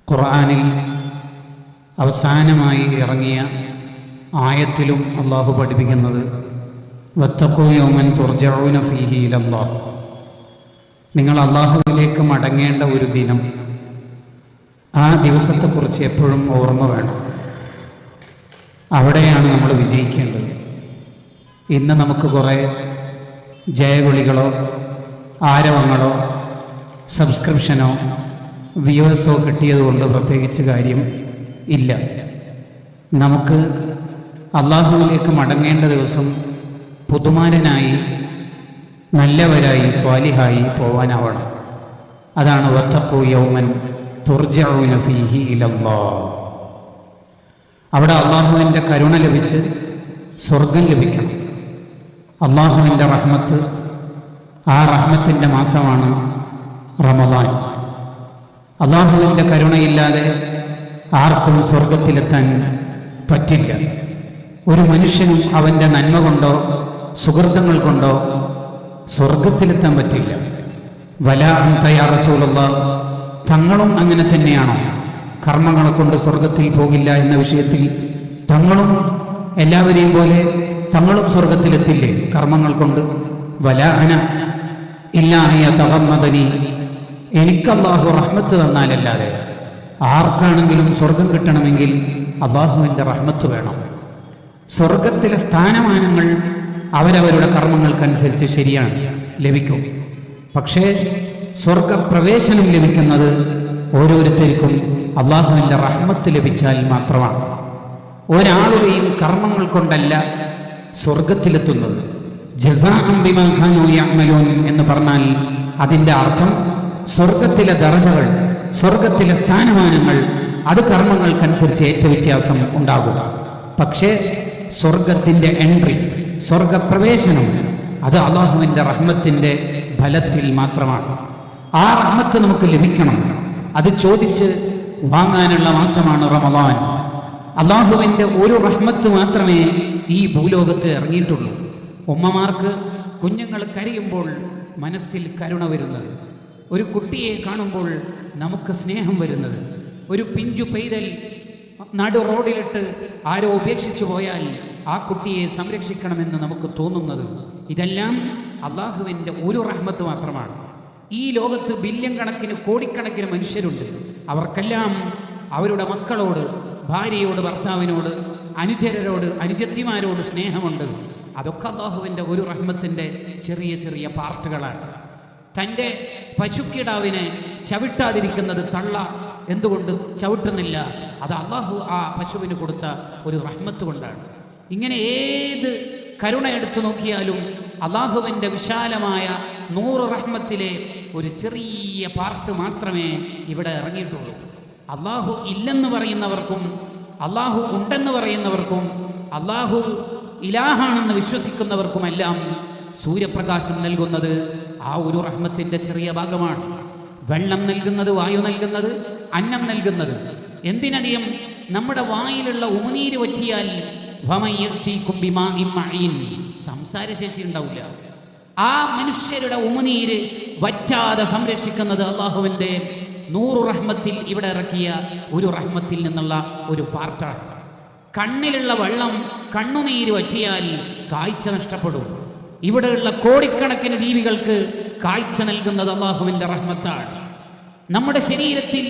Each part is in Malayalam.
ഖുർആനിൽ അവസാനമായി ഇറങ്ങിയ ആയത്തിലും അള്ളാഹു പഠിപ്പിക്കുന്നത് വത്തഖൂ യൗമൻ തുർജഊന ഫീഹി ഇലല്ലാഹ്, നിങ്ങൾ അള്ളാഹുവിലേക്ക് മടങ്ങേണ്ട ഒരു ദിനം, ആ ദിവസത്തെക്കുറിച്ച് എപ്പോഴും ഓർമ്മ വേണം. അവിടെയാണ് നമ്മൾ വിജയിക്കേണ്ടത്. ഇന്ന് നമുക്ക് കുറേ ജയവിളികളോ ആരവങ്ങളോ സബ്സ്ക്രിപ്ഷനോ വ്യൂവേഴ്സോ കിട്ടിയതുകൊണ്ട് പ്രത്യേകിച്ച് കാര്യം ഇല്ല. നമുക്ക് അള്ളാഹുവിലേക്ക് മടങ്ങേണ്ട ദിവസം പുതുമാരനായി നല്ലവരായി സ്വാലിഹായി പോവാനാവണം. അതാണ് വത്തഖൂ യൗമൻ തുർജഊന ഫീഹി ഇലല്ലാഹ്. അവിടെ അള്ളാഹുവിൻ്റെ കരുണ ലഭിച്ച് സ്വർഗം ലഭിക്കണം. അള്ളാഹുവിൻ്റെ റഹ്മത്ത്, ആ റഹ്മത്തിൻ്റെ മാസമാണ് റമദാൻ. അള്ളാഹുവിൻ്റെ കരുണയില്ലാതെ ആർക്കും സ്വർഗത്തിലെത്താൻ പറ്റില്ല. ഒരു മനുഷ്യനും അവൻ്റെ നന്മ കൊണ്ടോ സുഹൃത്തുക്കൾ കൊണ്ടോ സ്വർഗത്തിലെത്താൻ പറ്റില്ല. വലാ അൻത യാ റസൂലല്ലാഹ്, തങ്ങളും അങ്ങനെ തന്നെയാണോ? കർമ്മങ്ങളെ കൊണ്ട് സ്വർഗത്തിൽ പോകില്ല എന്ന വിഷയത്തിൽ തങ്ങളും എല്ലാവരെയും പോലെ തങ്ങളും സ്വർഗത്തിലെത്തില്ലേ കർമ്മങ്ങൾ കൊണ്ട്? വലാ അന ഇല്ലാ അൻ യതഗമ്മദനി, എനിക്ക് അല്ലാഹു റഹ്മത്ത് തന്നാലല്ലാതെ ആർക്കാണെങ്കിലും സ്വർഗം കിട്ടണമെങ്കിൽ അല്ലാഹുവിൻ്റെ റഹ്മത്ത് വേണം. സ്വർഗത്തിലെ സ്ഥാനമാനങ്ങൾ അവരവരുടെ കർമ്മങ്ങൾക്കനുസരിച്ച് ശരിയാണ്, ലഭിക്കും. പക്ഷേ സ്വർഗപ്രവേശനം ലഭിക്കുന്നത് ഓരോരുത്തർക്കും അള്ളാഹുവിൻ്റെ റഹ്മത്ത് ലഭിച്ചാൽ മാത്രമാണ്. ഒരാളുടെയും കർമ്മങ്ങൾ കൊണ്ടല്ല സ്വർഗത്തിലെത്തുന്നത്. ജസാഅൻ ബിമാ കാനൂ യഅമലൂൻ എന്ന് പറഞ്ഞാൽ അതിൻ്റെ അർത്ഥം സ്വർഗത്തിലെ ദറജകൾ, സ്വർഗത്തിലെ സ്ഥാനമാനങ്ങൾ, അത് കർമ്മങ്ങൾക്കനുസരിച്ച് ഏറ്റവ്യത്യാസം ഉണ്ടാകും. പക്ഷേ സ്വർഗത്തിൻ്റെ എൻട്രി, സ്വർഗപ്രവേശനം, അത് അള്ളാഹുവിൻ്റെ റഹ്മത്തിൻ്റെ ഫലത്തിൽ മാത്രമാണ്. ആ റഹ്മത്ത് നമുക്ക് ലഭിക്കണം. അത് ചോദിച്ച് വാങ്ങാനുള്ള മാസമാണ് റമദാൻ. അള്ളാഹുവിൻ്റെ ഒരു റഹ്മത്ത് മാത്രമേ ഈ ഭൂലോകത്ത് ഇറങ്ങിയിട്ടുള്ളൂ. ഉമ്മമാർക്ക് കുഞ്ഞുങ്ങൾ കരയുമ്പോൾ മനസ്സിൽ കരുണ വരുന്നത്, ഒരു കുട്ടിയെ കാണുമ്പോൾ നമുക്ക് സ്നേഹം വരുന്നത്, ഒരു പിഞ്ചു പെയ്തൽ നടു റോഡിലിട്ട് ആരോ ഉപേക്ഷിച്ചു പോയാൽ ആ കുട്ടിയെ സംരക്ഷിക്കണമെന്ന് നമുക്ക് തോന്നുന്നത്, ഇതെല്ലാം അള്ളാഹുവിൻ്റെ ഒരു റഹ്മത്ത് മാത്രമാണ്. ഈ ലോകത്ത് ബില്യൺ കണക്കിന് കോടിക്കണക്കിന് മനുഷ്യരുണ്ട്. അവർക്കെല്ലാം അവരുടെ മക്കളോട്, ഭാര്യയോട്, ഭർത്താവിനോട്, അനുചരരോട്, അനുജത്തിമാരോട് സ്നേഹമുണ്ട്. അതൊക്കെ അള്ളാഹുവിൻ്റെ ഒരു റഹ്മത്തിൻ്റെ ചെറിയ ചെറിയ പാർട്ടുകളാണ്. തൻ്റെ പശുക്കിടാവിനെ ചവിട്ടാതിരിക്കുന്നത് തള്ള എന്തുകൊണ്ട് ചവിട്ടുന്നില്ല? അത് അള്ളാഹു ആ പശുവിന് കൊടുത്ത ഒരു റഹ്മത്ത് കൊണ്ടാണ്. ഇങ്ങനെ ഏത് കരുണ എടുത്തു നോക്കിയാലും അള്ളാഹുവിൻ്റെ വിശാലമായ 100 റഹ്മത്തിലെ ഒരു ചെറിയ പാർട്ട് മാത്രമേ ഇവിടെ ഇറങ്ങിയിട്ടുള്ളൂ. അള്ളാഹു ഇല്ലെന്ന് പറയുന്നവർക്കും അള്ളാഹു ഉണ്ടെന്ന് പറയുന്നവർക്കും അള്ളാഹു ഇലാഹാണെന്ന് വിശ്വസിക്കുന്നവർക്കുമെല്ലാം സൂര്യപ്രകാശം നൽകുന്നത് ആ ഒരു റഹ്മത്തിൻ്റെ ചെറിയ ഭാഗമാണ്. വെള്ളം നൽകുന്നത്, വായു നൽകുന്നത്, അന്നം നൽകുന്നത്. എന്തിനധികം നമ്മുടെ വായിലുള്ള ഉമിനീര് വറ്റിയാൽ സംസാരശേഷി ഉണ്ടാവില്ല. ആ മനുഷ്യരുടെ ഉമിനീര് വറ്റാതെ സംരക്ഷിക്കുന്നത് അള്ളാഹുവിൻ്റെ 100 റഹ്മത്തിൽ ഇവിടെ ഇറക്കിയ ഒരു റഹ്മത്തിൽ നിന്നുള്ള ഒരു പാർട്ടാണ്. കണ്ണിലുള്ള വെള്ളം, കണ്ണുനീര് വറ്റിയാൽ കാഴ്ച നഷ്ടപ്പെടും. ഇവിടെയുള്ള കോടിക്കണക്കിന് ജീവികൾക്ക് കാഴ്ച നൽകുന്നത് അള്ളാഹുവിൻ്റെ റഹ്മത്താണ്. നമ്മുടെ ശരീരത്തിൽ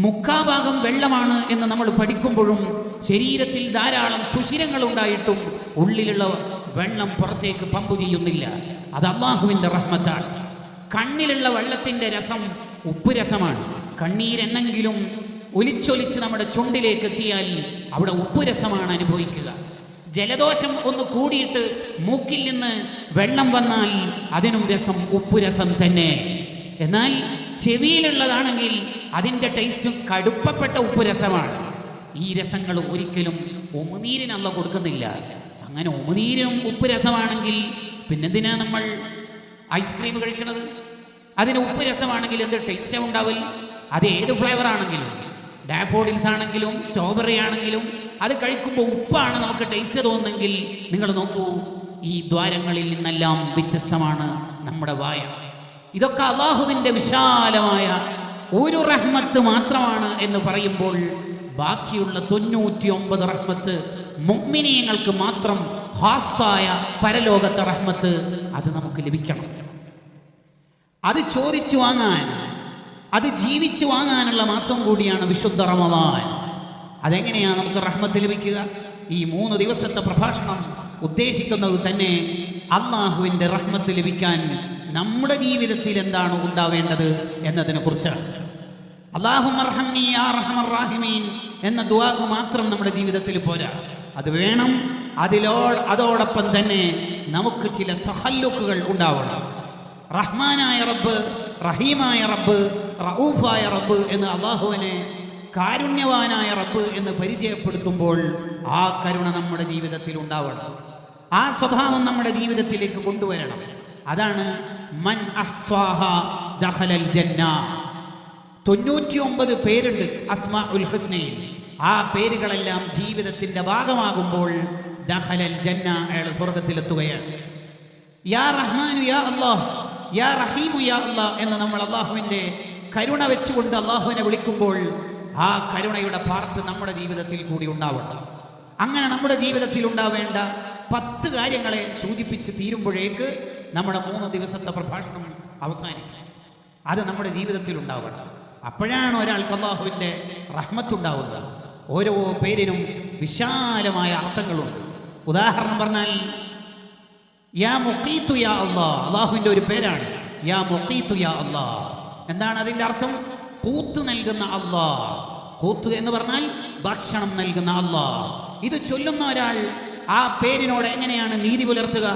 3/4 വെള്ളമാണ് എന്ന് നമ്മൾ പഠിക്കുമ്പോഴും ശരീരത്തിൽ ധാരാളം സുഷിരങ്ങൾ ഉണ്ടായിട്ടും ഉള്ളിലുള്ള വെള്ളം പുറത്തേക്ക് പമ്പ് ചെയ്യുന്നില്ല. അത് അള്ളാഹുവിൻ്റെ റഹ്മത്താണ്. കണ്ണിലുള്ള വെള്ളത്തിൻ്റെ രസം ഉപ്പ് രസമാണ്. കണ്ണീരെന്നെങ്കിലും ഒലിച്ചൊലിച്ച് നമ്മുടെ ചുണ്ടിലേക്ക് എത്തിയാൽ അവിടെ ഉപ്പ് രസമാണ് അനുഭവിക്കുക. ജലദോഷം ഒന്ന് കൂടിയിട്ട് മൂക്കിൽ നിന്ന് വെള്ളം വന്നാൽ അതിനും രസം ഉപ്പ് രസം തന്നെ. എന്നാൽ ചെവിയിലുള്ളതാണെങ്കിൽ അതിൻ്റെ ടേസ്റ്റ് കടുപ്പപ്പെട്ട ഉപ്പ് രസമാണ്. ഈ രസങ്ങൾ ഒരിക്കലും ഉമിനീരിനല്ല കൊടുക്കുന്നില്ല. അങ്ങനെ ഉമിനീരിനും ഉപ്പ് രസമാണെങ്കിൽ പിന്നെന്തിനാ നമ്മൾ ഐസ്ക്രീം കഴിക്കണത്? അതിന് ഉപ്പ് രസമാണെങ്കിൽ എന്ത് ടേസ്റ്റ് ഉണ്ടാവില്ല? അത് ഏത് ഫ്ലേവർ ആണെങ്കിലും, ഡാഫോഡിൽസ് ആണെങ്കിലും സ്ട്രോബെറി ആണെങ്കിലും, അത് കഴിക്കുമ്പോൾ ഉപ്പാണ് നമുക്ക് ടേസ്റ്റ് തോന്നുന്നെങ്കിൽ നിങ്ങൾ നോക്കൂ, ഈ ദ്വാരങ്ങളിൽ നിന്നെല്ലാം വ്യത്യസ്തമാണ് നമ്മുടെ വായ. ഇതൊക്കെ അള്ളാഹുവിൻ്റെ വിശാലമായ ഒരു റഹ്മത്ത് മാത്രമാണ് എന്ന് പറയുമ്പോൾ ബാക്കിയുള്ള 99 റഹ്മത്ത് മുഅ്മിനീങ്ങൾക്ക് മാത്രം ഖാസ്സായ പരലോകത്തെ റഹ്മത്ത് അത് നമുക്ക് ലഭിക്കണം. അത് ചോദിച്ചു വാങ്ങാൻ, അത് ജീവിച്ചു വാങ്ങാനുള്ള മാസം കൂടിയാണ് വിശുദ്ധ റമദാൻ. അതെങ്ങനെയാണ് നമുക്ക് റഹ്മത്ത് ലഭിക്കുക? ഈ 3 ദിവസത്തെ പ്രഭാഷണം ഉദ്ദേശിക്കുന്നത് തന്നെ അല്ലാഹുവിൻ്റെ റഹ്മത്ത് ലഭിക്കാൻ നമ്മുടെ ജീവിതത്തിൽ എന്താണ് ഉണ്ടാവേണ്ടത് എന്നതിനെ കുറിച്ചാണ്. അല്ലാഹുമ്മ അർഹംനി യാ അർഹമർ റഹീമീൻ എന്ന ദുആ മാത്രം നമ്മുടെ ജീവിതത്തിൽ പോരാ, അത് വേണം. അതോടൊപ്പം തന്നെ നമുക്ക് ചില തഖല്ലുഖുകൾ ഉണ്ടാവണം. റഹ്മാനായ റബ്ബ്, റഹീമായ റബ്ബ്, റഊഫായ റബ്ബ് എന്ന് അല്ലാഹുവിനെ കാരുണ്യവാനായ റബ്ബ് എന്ന് പരിചയപ്പെടുത്തുമ്പോൾ ആ കരുണ നമ്മുടെ ജീവിതത്തിൽ ഉണ്ടാവണം. ആ സ്വഭാവം നമ്മുടെ ജീവിതത്തിലേക്ക് കൊണ്ടുവരണം. അതാണ് മൻ അഹ്സ്വാഹ ദഖലൽ ജന്ന. 99 പേരുണ്ട് അസ്മാഉൽ ഹുസ്നയിൽ. ആ പേരുകളെല്ലാം ജീവിതത്തിന്റെ ഭാഗമാകുമ്പോൾ ദഖലൽ ജന്ന, അയാൾ സ്വർഗത്തിലെത്തുകയാണ്. യാ റഹ്മാനു യാ അല്ലാഹ്, യാ റഹീമു യാ അല്ലാഹ് എന്ന് നമ്മൾ അല്ലാഹുവിൻ്റെ കരുണ വെച്ചുകൊണ്ട് അല്ലാഹുവിനെ വിളിക്കുമ്പോൾ ആ കരുണയുടെ പാർട്ട് നമ്മുടെ ജീവിതത്തിൽ കൂടി ഉണ്ടാവണം. അങ്ങനെ നമ്മുടെ ജീവിതത്തിൽ ഉണ്ടാവേണ്ട 10 കാര്യങ്ങളെ സൂചിപ്പിച്ച് തീരുമ്പോഴേക്ക് നമ്മുടെ 3 ദിവസത്തെ പ്രഭാഷണം അവസാനിക്കും. അത് നമ്മുടെ ജീവിതത്തിൽ ഉണ്ടാവണം. അപ്പോഴാണ് ഒരാൾക്ക് അല്ലാഹുവിൻ്റെ റഹ്മത്തുണ്ടാവുന്നത്. ഓരോ പേരിനും വിശാലമായ അർത്ഥങ്ങളുണ്ട്. ഉദാഹരണം പറഞ്ഞാൽ യാ മുഖീത്തു യാ അല്ലാഹ്, അല്ലാഹുവിൻ്റെ ഒരു പേരാണ് യാ മുഖീത്തു യാ അല്ലാഹ്. എന്താണ് അതിൻ്റെ അർത്ഥം? കൂത്ത് നൽകുന്ന അല്ലാഹ്. കൂത്ത് എന്ന് പറഞ്ഞാൽ ഭക്ഷണം നൽകുന്ന അല്ലാഹ്. ഇത് ചൊല്ലുന്ന ഒരാൾ ആ പേരിനോട് എങ്ങനെയാണ് നീതി പുലർത്തുക?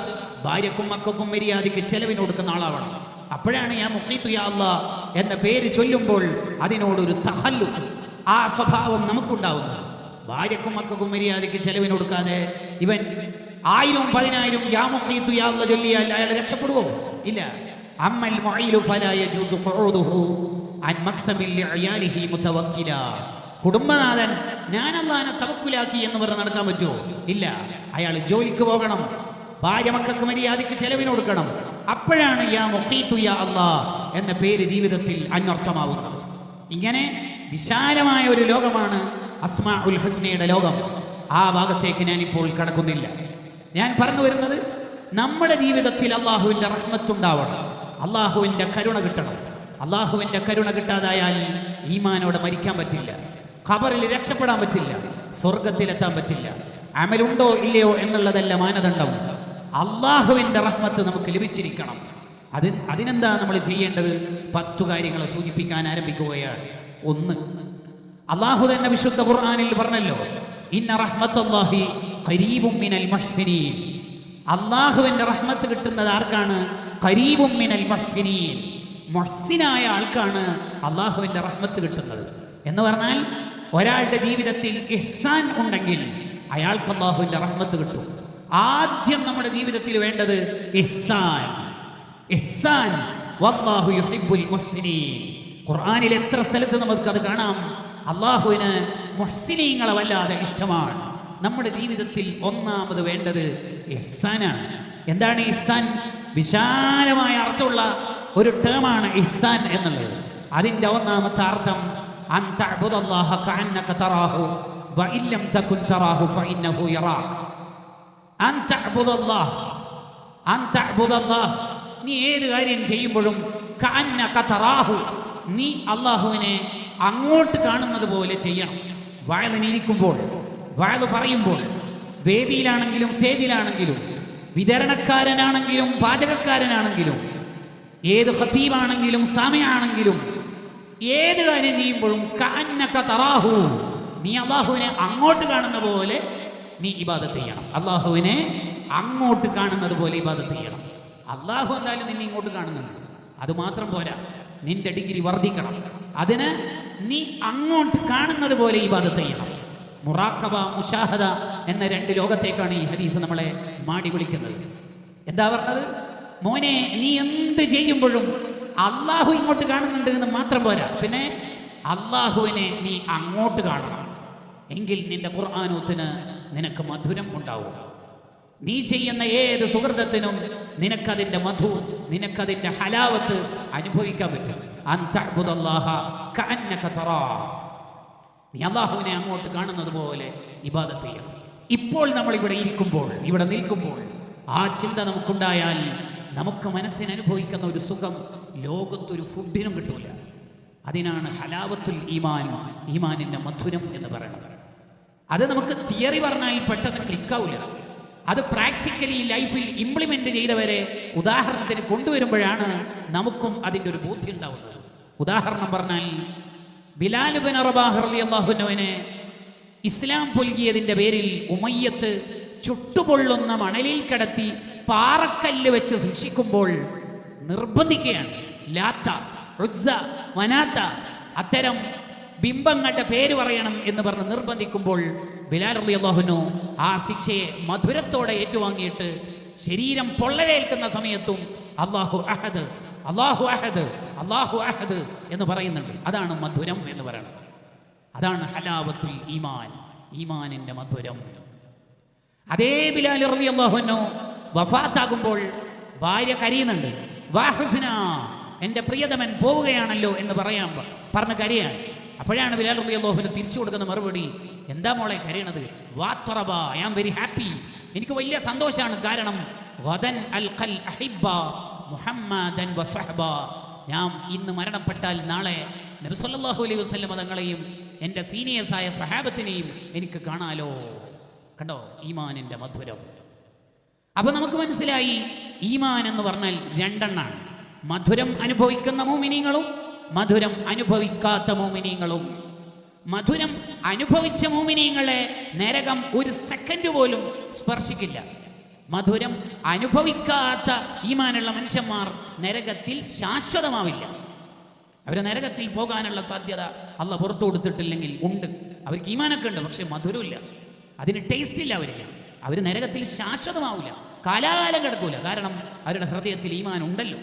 ഭാര്യക്കും മക്കൾക്കും മര്യാദയ്ക്ക് ചെലവിന് കൊടുക്കുന്ന ആളാവണം. അപ്പോഴാണ് യാ മുഖീത്തു യാ അല്ലാഹ് എന്ന പേര് ചൊല്ലുമ്പോൾ അതിനോടൊരു തഖല്ലുഖ്, ആ സ്വഭാവം നമുക്കുണ്ടാവുന്നത്. ഭാര്യക്കും മക്കൾക്കും മര്യാദയ്ക്ക് ചെലവിന് കൊടുക്കാതെ ഇവൻ 1000 10,000 യാ മുഖീത്തു യാ അല്ലാഹ് ചൊല്ലിയാൽ അയാൾ രക്ഷപ്പെടുവോ? ഇല്ല. അമ്മൽ മുഈലു ഫലാ യജൂസു ഖുഊദുഹു അൻ മക്സബിൽ ലിഅയാലിഹി മുതവക്കില. കുടുംബനാഥൻ ഞാൻ അല്ലാഹനെ തവക്കുലാക്കി എന്ന് പറഞ്ഞ് നടക്കാൻ പറ്റുമോ? ഇല്ല. അയാൾ ജോലിക്ക് പോകണം, ഭാര്യ മക്കൾക്ക് മര്യാദയ്ക്ക് ചെലവിന് കൊടുക്കണം. അപ്പോഴാണ് യാ മുഖീത്തു യാ അല്ലാഹ് എന്ന പേര് ജീവിതത്തിൽ അന്വർത്ഥമാവുന്നത്. ഇങ്ങനെ വിശാലമായ ഒരു ലോകമാണ് അസ്മാഉൽ ഹുസ്നയുടെ ലോകം. ആ ഭാഗത്തേക്ക് ഞാനിപ്പോൾ കടക്കുന്നില്ല. ഞാൻ പറഞ്ഞു വരുന്നത് നമ്മുടെ ജീവിതത്തിൽ അല്ലാഹുവിൻ്റെ റഹ്മത്തുണ്ടാവണം, അല്ലാഹുവിൻ്റെ കരുണ കിട്ടണം. അല്ലാഹുവിൻ്റെ കരുണ കിട്ടാതായാൽ ഈമാനോടെ മരിക്കാൻ പറ്റില്ല, ഖബറിൽ രക്ഷപ്പെടാൻ പറ്റില്ല, സ്വർഗത്തിലെത്താൻ പറ്റില്ല. അമലുണ്ടോ ഇല്ലയോ എന്നുള്ളതല്ല മാനദണ്ഡം. അല്ലാഹുവിൻ്റെ റഹ്മത്ത് നമുക്ക് ലഭിച്ചിരിക്കണം. അതിനെന്താ നമ്മൾ ചെയ്യേണ്ടത്? 10 കാര്യങ്ങളെ സൂചിപ്പിക്കാൻ ആരംഭിക്കുകയാണ്. 1, അല്ലാഹു തന്നെ വിശുദ്ധ ഖുർആനിൽ പറഞ്ഞല്ലോ, ഇന്ന റഹ്മത്തുല്ലാഹി ഖരീബും മിനൽ മുഹ്സിനീൻ. അല്ലാഹുവിൻ്റെ റഹ്മത്ത് കിട്ടുന്നത് ആർക്കാണ്? ഖരീബും മിനൽ മുഹ്സിനീൻ. മുഹ്സിനായ ആൾക്കാണ് അല്ലാഹുവിൻ്റെ റഹ്മത്ത് കിട്ടുന്നത്. എന്ന് പറഞ്ഞാൽ ഒരാളുടെ ജീവിതത്തിൽ ഇഹ്സാൻ ഉണ്ടെങ്കിൽ അയാൾക്ക് അല്ലാഹുവിൻ്റെ റഹ്മത്ത് കിട്ടും. ആദ്യം നമ്മുടെ ജീവിതത്തിൽ വേണ്ടത് ഇഹ്സാൻ. ഇഹ്സാൻ വല്ലാഹു യുഹിബ്ബുൽ മുഹ്സിനീൻ. ഖുർആനിൽ എത്ര സ്ഥലത്ത് നമുക്കത് കാണാം. അല്ലാഹുവിന് മുഹ്സിനീങ്ങളെ വല്ലാതെ ഇഷ്ടമാണ്. നമ്മുടെ ജീവിതത്തിൽ ഒന്നാമത് വേണ്ടത് ഇഹ്സാനാണ്. എന്താണ് ഇഹ്സാൻ? വിശാലമായ അർത്ഥമുള്ള ഒരു ടേമാണ് ഇഹ്സാൻ എന്നുള്ളത്. അതിൻ്റെ ഒന്നാമത്തെ അർത്ഥം അൻ തഅ്ബുദല്ലാഹ കഅന്നക തറാഹു വഇൻ ലം തകുൻ തറാഹു ഫഇന്നഹു യറാക. അൻ തഅ്ബുദല്ലാഹ, അൻ തഅ്ബുദല്ലാഹ, നീ ഏത് കാര്യം ചെയ്യുമ്പോഴും കഅന്നക തറാഹു, നീ അല്ലാഹുവിനെ അങ്ങോട്ട് കാണുന്നത് പോലെ ചെയ്യണം. വഅലിനിരിക്കുമ്പോൾ, വഅല് പറയുമ്പോൾ, വേദിയിലാണെങ്കിലും സ്റ്റേജിലാണെങ്കിലും, വിതരണക്കാരനാണെങ്കിലും പാചകക്കാരനാണെങ്കിലും, ഏത് ഖതീബാണെങ്കിലും സാമിയാണെങ്കിലും, ഏത് കാര്യം ചെയ്യുമ്പോഴും കഅന്നക തറാഹു, നീ അല്ലാഹുവിനെ അങ്ങോട്ട് കാണുന്ന പോലെ നീ ഇബാദത്ത് ചെയ്യണം. അല്ലാഹുവിനെ അങ്ങോട്ട് കാണുന്നത് പോലെ ഇബാദത്ത് ചെയ്യണം. അല്ലാഹു എന്തായാലും നിന്നെ ഇങ്ങോട്ട് കാണുന്നുണ്ട്, അതുമാത്രം പോരാ, നിന്റെ ഡിഗ്രി വർദ്ധിക്കണം. അതിന് നീ അങ്ങോട്ട് കാണുന്നത് പോലെ ഇബാദത്ത് ചെയ്യണം. മുറാഖബ, മുശാഹദ എന്ന 2 ലോകത്തേക്കാണ് ഈ ഹദീസ് നമ്മളെ മാടി വിളിക്കുന്നത്. എന്താ പറഞ്ഞത്? മോനെ, നീ എന്ത് ചെയ്യുമ്പോഴും അല്ലാഹു ഇങ്ങോട്ട് കാണുന്നുണ്ട് എന്ന് മാത്രം പോരാ, പിന്നെ അല്ലാഹുവിനെ നീ അങ്ങോട്ട് കാണണം. എങ്കിൽ നിന്റെ ഖുർആനൂത്തിന് നിനക്ക് മധുരം ഉണ്ടാവും. നീ ചെയ്യുന്ന ഏത് സുഹൃതത്തിനും നിനക്കതിൻ്റെ മധു, നിനക്കതിൻ്റെ ഹലാവത്ത് അനുഭവിക്കാൻ പറ്റും. അൻ തഅ്ബുദല്ലാഹ കഅന്നക തറാഹ്. നീ അല്ലാഹുവിനെ അങ്ങോട്ട് കാണുന്നത് പോലെ ഇബാദത്ത് ചെയ്യണം. ഇപ്പോൾ നമ്മൾ ഇവിടെ ഇരിക്കുമ്പോൾ, ഇവിടെ നിൽക്കുമ്പോൾ ആ ചിന്ത നമുക്കുണ്ടായാൽ നമുക്ക് മനസ്സിന് അനുഭവിക്കുന്ന ഒരു സുഖം ലോകത്തൊരു ഫുഡിനും കിട്ടൂല. അതിനാണ് ഹലാവത്തുൽ ഈമാൻ, ഈമാനിന്റെ മധുരം എന്ന് പറയുന്നത്. അത് നമുക്ക് തിയറി പറഞ്ഞാൽ പെട്ടെന്ന് ക്ലിക്കാവില്ല. അത് പ്രാക്ടിക്കലി ലൈഫിൽ ഇംപ്ലിമെന്റ് ചെയ്തവരെ ഉദാഹരണത്തിന് കൊണ്ടുവരുമ്പോഴാണ് നമുക്കും അതിൻ്റെ ഒരു ബോധ്യം ഉണ്ടാവുന്നത്. ഉദാഹരണം പറഞ്ഞാൽ ബിലാൽ ഇബ്നു റബാഹ് റളിയല്ലാഹു അൻഹുവിനെ ഇസ്ലാം പുൽകിയതിൻ്റെ പേരിൽ ഉമയ്യത്ത് ചുട്ടുപൊള്ളുന്ന മണലിൽ കിടത്തി പാറക്കല്ല് വെച്ച് ശിക്ഷിക്കുമ്പോൾ നിർബന്ധിക്കുകയാണ്. ലാത്ത, ഉസ്സ, മനാത്ത അത്തരം ബിംബങ്ങളുടെ പേര് പറയണം എന്ന് പറഞ്ഞ് നിർബന്ധിക്കുമ്പോൾ ബിലാൽ റളിയല്ലാഹു അൻഹു ആ ശിക്ഷയെ മധുരത്തോടെ ഏറ്റുവാങ്ങിയിട്ട് ശരീരം പൊള്ളലേൽക്കുന്ന സമയത്തും അല്ലാഹു അഹദ്, അല്ലാഹു അഹദ്, അല്ലാഹു അഹദ് എന്ന് പറയുന്നുണ്ട്. അതാണ് മധുരം എന്ന് പറയുന്നത്. അതാണ് ഹലാവത്തുൽ ഈമാൻ, ഈമാനിന്റെ മധുരം. അതേ ബിലാൽ റളിയല്ലാഹു അൻഹു വഫാത്താകുമ്പോൾ ഭാര്യ കരയുന്നുണ്ട്. വാ ഹുസ്ന, എൻ്റെ പ്രിയതമൻ പോവുകയാണല്ലോ എന്ന് പറഞ്ഞ് കരയാണ്. അപ്പോഴാണ് ബിലാൽ റളിയല്ലാഹു അൻഹു തിരിച്ചു കൊടുക്കുന്ന മറുപടി, എന്താ മോളെ കരയണത്? വാ ത്വറബ, ഐ ആം വെരി ഹാപ്പി, എനിക്ക് വലിയ സന്തോഷമാണ്. കാരണം ഗദൻ അൽഖൽ അഹിബ്ബ മുഹമ്മദൻ വസഹബ, ഞാൻ ഇന്ന് മരണപ്പെട്ടാൽ നാളെ നബി സല്ലല്ലാഹു അലൈഹി വസല്ലം തങ്ങളെയും എൻ്റെ സീനിയേഴ്സായ സ്വഹാബത്തിനെയും എനിക്ക് കാണാലോ. കണ്ടോ ഈമാനിന്റെ മധുരം. അപ്പൊ നമുക്ക് മനസ്സിലായി ഈമാൻ എന്ന് പറഞ്ഞാൽ രണ്ടെണ്ണാണ്: മധുരം അനുഭവിക്കുന്ന മുഅ്മിനീങ്ങളും മധുരം അനുഭവിക്കാത്ത മുഅ്മിനീങ്ങളും. മധുരം അനുഭവിച്ച മുഅ്മിനീങ്ങളെ നരകം ഒരു സെക്കൻഡ് പോലും സ്പർശിക്കില്ല. മധുരം അനുഭവിക്കാത്ത ഈമാനുള്ള മനുഷ്യന്മാർ നരകത്തിൽ ശാശ്വതമാവില്ല. അവർ നരകത്തിൽ പോകാനുള്ള സാധ്യത അള്ളാഹ് പുറത്തു കൊടുത്തിട്ടില്ലെങ്കിൽ ഉണ്ട്. അവർക്ക് ഈമാനൊക്കെ ഉണ്ട്, പക്ഷെ മധുരമില്ല, അതിന് ടേസ്റ്റ് ഇല്ല. അവർ നരകത്തിൽ ശാശ്വതമാവില്ല, കാലാകാലം കിടക്കൂല. കാരണം അവരുടെ ഹൃദയത്തിൽ ഈമാൻ ഉണ്ടല്ലോ.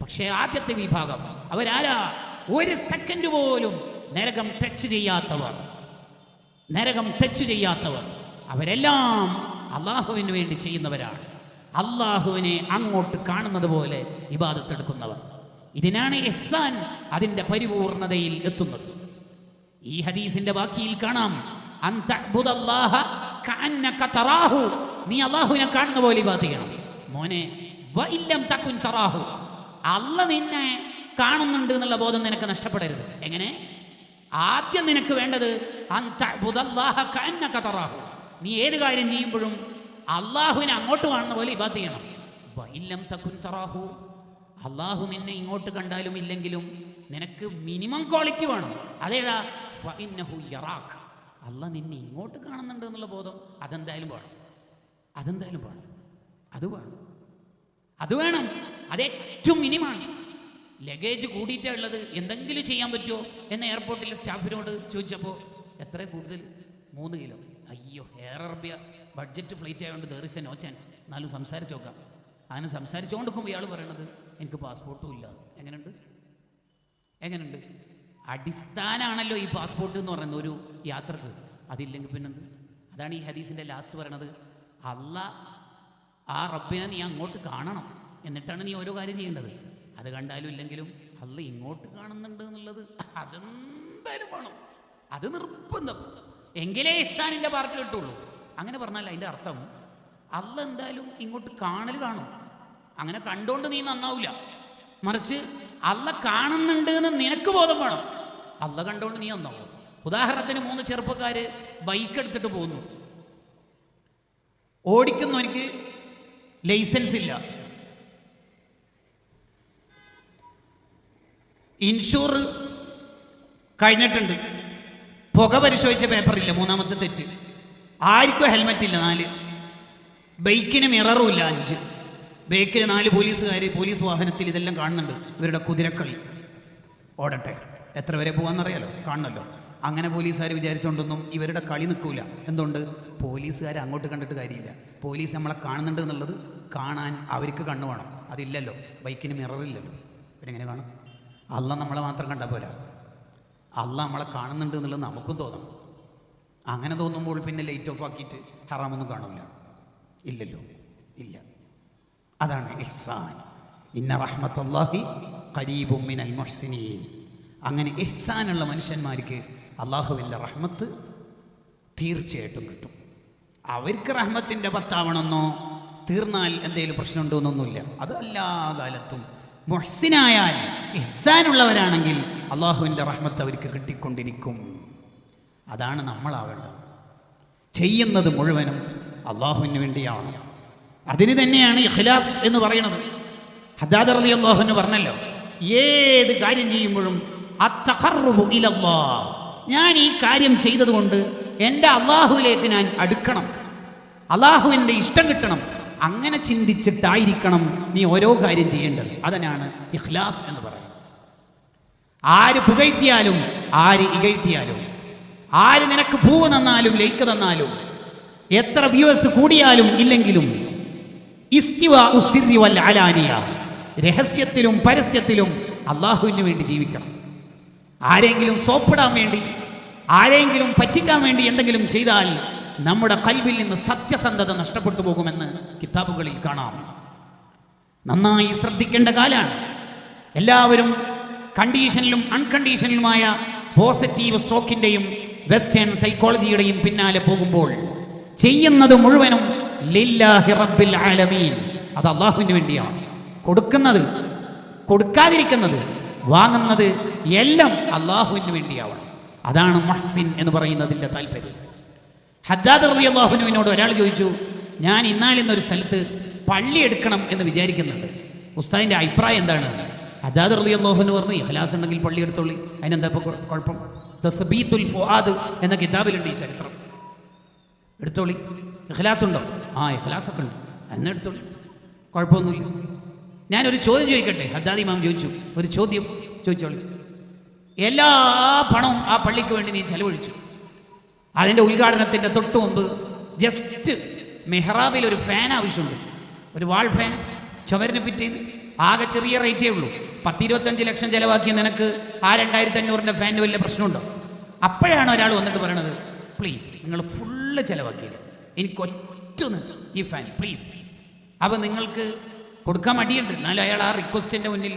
പക്ഷേ ആദ്യത്തെ വിഭാഗം അവരാരാ? ഒരു സെക്കൻഡ് പോലും നരകം ടച്ച് ചെയ്യാത്തവർ, നരകം ടച്ച് ചെയ്യാത്തവർ. അവരെല്ലാം അള്ളാഹുവിന് വേണ്ടി ചെയ്യുന്നവരാണ്. അള്ളാഹുവിനെ അങ്ങോട്ട് കാണുന്നത് പോലെ ഇബാദത്ത് എടുക്കുന്നവർ. ഇതിനാണ് ഇഹ്സാൻ അതിൻ്റെ പരിപൂർണതയിൽ എത്തുന്നത്. ഈ ഹദീസിന്റെ ബാക്കിയിൽ കാണാം, അൻതഅ്ബുദല്ലാഹ കഅന്നക തറാഹു, നീ അള്ളാഹുവിനെ കാണുന്ന പോലെ ഇബാദത്ത് ചെയ്യണം. മോനെ, വഇല്ലം തകുൻ തറാഹു, അള്ളാഹ് നിന്നെ കാണുന്നുണ്ട് എന്നുള്ള ബോധം നിനക്ക് നഷ്ടപ്പെടരുത്. എങ്ങനെ? ആദ്യം നിനക്ക് വേണ്ടത് അൻതഅ്ബുദല്ലാഹ കഅന്നക തറാഹു, നീ ഏത് കാര്യം ചെയ്യുമ്പോഴും അള്ളാഹുവിനെ അങ്ങോട്ട് കാണുന്ന പോലെ ഇബാദത്ത് ചെയ്യണം. വഇല്ലം തകുൻ തറാഹു, അള്ളാഹു നിന്നെ ഇങ്ങോട്ട് കണ്ടാലും ഇല്ലെങ്കിലും നിനക്ക് മിനിമം ക്വാളിറ്റി വേണം. അതേതാ? ഫഇന്നഹു യറാഖ്, അള്ളാഹ് നിന്നെ ഇങ്ങോട്ട് കാണുന്നുണ്ട് എന്നുള്ള ബോധം അതെന്തായാലും വേണം. അതെന്തായാലും വേണം, അത് വേണം, അത് വേണം. അതേറ്റവും മിനിമാണ്. ലഗേജ് കൂടിയിട്ടുള്ളത് എന്തെങ്കിലും ചെയ്യാൻ പറ്റുമോ എന്ന് എയർപോർട്ടിലെ സ്റ്റാഫിനോട് ചോദിച്ചപ്പോൾ എത്ര കൂടുതൽ? 3 കിലോ. അയ്യോ, എയർ അറേബ്യ ബഡ്ജറ്റ് ഫ്ലൈറ്റ് ആയതുകൊണ്ട് there is a no chance. എന്നാലും സംസാരിച്ച് നോക്കാം. അങ്ങനെ സംസാരിച്ചുകൊണ്ടിരിക്കുമ്പോൾ ഇയാൾ പറയണത് എനിക്ക് പാസ്പോർട്ടും ഇല്ല. എങ്ങനെയുണ്ട്? അടിസ്ഥാനമാണല്ലോ ഈ പാസ്പോർട്ട് എന്ന് പറയുന്നത് ഒരു യാത്രക്ക്. അതില്ലെങ്കിൽ പിന്നെന്ത്? അതാണ് ഈ ഹദീസിൻ്റെ ലാസ്റ്റ് പറയണത്. അള്ളാഹ് ആ റബ്ബിനെ നീ അങ്ങോട്ട് കാണണം, എന്നിട്ടാണ് നീ ഓരോ കാര്യം ചെയ്യേണ്ടത്. അത് കണ്ടാലും ഇല്ലെങ്കിലും അള്ളാഹ് ഇങ്ങോട്ട് കാണുന്നുണ്ട് എന്നുള്ളത് അതെന്തായാലും വേണം, അത് നിർബന്ധം. എങ്കിലേ ഇഹ്സാനിൻ്റെ പാർട്ട് കിട്ടുള്ളൂ. അങ്ങനെ പറഞ്ഞാൽ അതിൻ്റെ അർത്ഥം അള്ളാഹ് എന്തായാലും ഇങ്ങോട്ട് കാണും. അങ്ങനെ കണ്ടുകൊണ്ട് നീ നന്നാവില്ല. മറിച്ച് അള്ളാഹ് കാണുന്നുണ്ട് എന്ന് നിനക്ക് ബോധം വേണം. അള്ളാഹ് കണ്ടുകൊണ്ട് നീ നന്നാവും. ഉദാഹരണത്തിന് 3 ചെറുപ്പക്കാര് ബൈക്ക് എടുത്തിട്ട് പോകുന്നു. ഓടിക്കുന്നവനിക്ക് ലൈസൻസ് ഇല്ല, ഇൻഷൂർ കഴിഞ്ഞിട്ടുണ്ട്, പുക പരിശോധിച്ച പേപ്പറില്ല, 3ാമത്തെ തെറ്റ്. ആർക്കും ഹെൽമെറ്റ് ഇല്ല, 4. ബൈക്കിന് മിററും ഇല്ല, 5. ബൈക്കിൽ 4 പോലീസുകാർ പോലീസ് വാഹനത്തിൽ. ഇതെല്ലാം കാണുന്നുണ്ട്. ഇവരുടെ കുതിരക്കളി. ഓടട്ടെ, എത്ര വരെ പോകാമെന്നറിയാലോ, കാണണമല്ലോ. അങ്ങനെ പോലീസുകാർ വിചാരിച്ചുകൊണ്ടൊന്നും ഇവരുടെ കളി നിൽക്കില്ല. എന്തുകൊണ്ട്? പോലീസുകാർ അങ്ങോട്ട് കണ്ടിട്ട് കാര്യമില്ല. പോലീസ് നമ്മളെ കാണുന്നുണ്ട് എന്നുള്ളത് കാണാൻ അവർക്ക് കണ്ണു വേണം. അതില്ലല്ലോ, ബൈക്കിന് മിററില്ലല്ലോ. പിന്നെ എങ്ങനെ കാണും? അള്ളാഹ് നമ്മളെ മാത്രം കണ്ടാൽ പോരാ, അള്ളാഹ് നമ്മളെ കാണുന്നുണ്ട് എന്നുള്ളത് നമുക്കും തോന്നണം. അങ്ങനെ തോന്നുമ്പോൾ പിന്നെ ലൈറ്റ് ഓഫ് ആക്കിയിട്ട് ഹറാമൊന്നും കാണില്ല, ഇല്ലല്ലോ, ഇല്ല. അതാണ് ഇഹ്സാൻ. ഇന്ന റഹ്മത്തുള്ളാഹി ഖരീബും മിനൽ മുഹ്സിനീൻ. അങ്ങനെ ഇഹ്സാനുള്ള മനുഷ്യന്മാർക്ക് അള്ളാഹുവിൻ്റെ റഹ്മത്ത് തീർച്ചയായിട്ടും കിട്ടും. അവർക്ക് റഹ്മത്തിൻ്റെ പത്താവണമെന്നോ തീർന്നാൽ എന്തെങ്കിലും പ്രശ്നമുണ്ടോ എന്നൊന്നുമില്ല. അത് എല്ലാ കാലത്തും മുഹ്സിനായാൽ ഇഹ്സാനുള്ളവരാണെങ്കിൽ അള്ളാഹുവിൻ്റെ റഹ്മത്ത് അവർക്ക് കിട്ടിക്കൊണ്ടിരിക്കും. അതാണ് നമ്മളാവേണ്ടത്. ചെയ്യുന്നത് മുഴുവനും അള്ളാഹുവിന് വേണ്ടിയാണ്. അതിന് തന്നെയാണ് ഇഖ്ലാസ് എന്ന് പറയുന്നത്. ഹദ്ദാദ് റളിയല്ലാഹു അൻഹു പറഞ്ഞല്ലോ, ഏത് കാര്യം ചെയ്യുമ്പോഴും അത്തഖർറുബു ഇലല്ലാഹ്, ഞാൻ ഈ കാര്യം ചെയ്തതുകൊണ്ട് എൻ്റെ അള്ളാഹുവിലേക്ക് ഞാൻ അടുക്കണം, അള്ളാഹുവിൻ്റെ ഇഷ്ടം കിട്ടണം, അങ്ങനെ ചിന്തിച്ചിട്ടായിരിക്കണം നീ ഓരോ കാര്യം ചെയ്യേണ്ടത്. അതിനാണ് ഇഖ്ലാസ് എന്ന് പറയുന്നത്. ആര് പുകഴ്ത്തിയാലും ആര് ഇകഴ്ത്തിയാലും, ആര് നിനക്ക് പൂവ് തന്നാലും ലൈക്ക് തന്നാലും, എത്ര വ്യൂവേഴ്സ് കൂടിയാലും ഇല്ലെങ്കിലും, ഇസ്തിവാഉ സിർരി വൽ അലാനിയ, രഹസ്യത്തിലും പരസ്യത്തിലും അള്ളാഹുവിന് വേണ്ടി ജീവിക്കണം. ആരെങ്കിലും സോപ്പിടാൻ വേണ്ടി, ആരെങ്കിലും പറ്റിക്കാൻ വേണ്ടി എന്തെങ്കിലും ചെയ്താൽ നമ്മുടെ ഖൽബിൽ നിന്ന് സത്യസന്ധത നഷ്ടപ്പെട്ടു പോകുമെന്ന് കിതാബുകളിൽ കാണാം. നന്നായി ശ്രദ്ധിക്കേണ്ട കാലാണ്. എല്ലാവരും കണ്ടീഷനിലും അൺകണ്ടീഷനിലുമായ പോസിറ്റീവ് സ്റ്റോക്കിൻ്റെയും വെസ്റ്റേൺ സൈക്കോളജിയുടെയും പിന്നാലെ പോകുമ്പോൾ ചെയ്യുന്നത് മുഴുവനും ലില്ലാഹി റബ്ബിൽ ആലമീൻ, അത് അള്ളാഹുവിന് വേണ്ടിയാണ്. കൊടുക്കുന്നത്, കൊടുക്കാതിരിക്കുന്നത്, വാങ്ങുന്നത് എല്ലാം അള്ളാഹുവിന് വേണ്ടിയാവണം. അതാണ് മുഹ്സിൻ എന്ന് പറയുന്നതിൻ്റെ താല്പര്യം. ഹദ്ദാദ് റളിയല്ലാഹു അൻഹുവിനോട് ഒരാൾ ചോദിച്ചു, ഞാൻ ഇന്നാലിന്നൊരു സ്ഥലത്ത് പള്ളി എടുക്കണം എന്ന് വിചാരിക്കുന്നുണ്ട്, ഉസ്താദിൻ്റെ അഭിപ്രായം എന്താണ്? ഹദ്ദാദ് റളിയല്ലാഹു അൻഹു പറഞ്ഞു, ഇഖ്ലാസ് ഉണ്ടെങ്കിൽ പള്ളി എടുത്തോളി, അതിനെന്താ ഇപ്പോൾ കുഴപ്പം? തസ്ബീത്തുൽ ഫുആദ് എന്ന കിതാബിലുണ്ട് ഈ ചരിത്രം. എടുത്തോളി, ഇഖ്ലാസ് ഉണ്ടോ? ആ ഇഖ്ലാസൊക്കെ ഉണ്ട്, എന്നെ എടുത്തോളി, കുഴപ്പമൊന്നുമില്ല. ഞാനൊരു ചോദ്യം ചോദിക്കട്ടെ? ഹദ്ദാദ് ഇമാം ചോദിച്ചു, ഒരു ചോദ്യം ചോദിച്ചോളി. എല്ലാ പണവും ആ പള്ളിക്ക് വേണ്ടി നീ ചെലവഴിച്ചു. അതിൻ്റെ ഉദ്ഘാടനത്തിൻ്റെ തൊട്ട് മുമ്പ് ജസ്റ്റ് മെഹ്റാബിൽ ഒരു ഫാൻ ആവശ്യമുണ്ട്, ഒരു വാൾ ഫാൻ ചുമരിന് ഫിറ്റ് ചെയ്ത്. ആകെ ചെറിയ റേറ്റേ ഉള്ളൂ, 10-25 ലക്ഷം ചിലവാക്കിയ നിനക്ക് ആ 2500 ഫാനിന് വലിയ പ്രശ്നമുണ്ടോ? അപ്പോഴാണ് ഒരാൾ വന്നിട്ട് പറയണത്, പ്ലീസ് നിങ്ങൾ ഫുള്ള് ചിലവാക്കിയത്, എനിക്ക് ഒറ്റൊന്ന് ഈ ഫാൻ പ്ലീസ്. അപ്പം നിങ്ങൾക്ക് കൊടുക്കാൻ മടിയുണ്ട്, എന്നാലും അയാൾ ആ റിക്വസ്റ്റിൻ്റെ മുന്നിൽ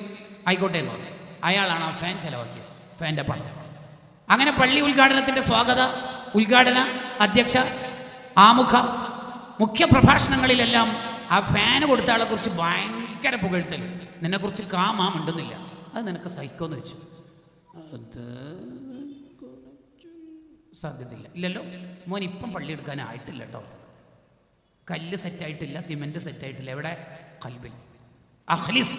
ആയിക്കോട്ടെ എന്ന് പറഞ്ഞു. അയാളാണ് ആ ഫാൻ ചിലവാക്കിയത്, ഫാൻ്റെ പണം. അങ്ങനെ പള്ളി ഉദ്ഘാടനത്തിൻ്റെ ഉദ്ഘാടന അധ്യക്ഷ, ആമുഖ, മുഖ്യ പ്രഭാഷണങ്ങളിലെല്ലാം ആ ഫാന് കൊടുത്ത ആളെ കുറിച്ച് ഭയങ്കര പുകഴ്ത്തൽ, നിന്നെക്കുറിച്ച് കാമാമുണ്ടെന്നില്ല, അത് നിനക്ക് സഹിക്കുമെന്ന് വെച്ചു. അത് സാധ്യതയില്ല, ഇല്ലല്ലോ മോൻ, ഇപ്പം പള്ളി എടുക്കാനായിട്ടില്ല കേട്ടോ, കല്ല് സെറ്റായിട്ടില്ല, സിമെന്റ് സെറ്റായിട്ടില്ല, എവിടെ? ഖൽബിൽ. അഖ്ലിസ്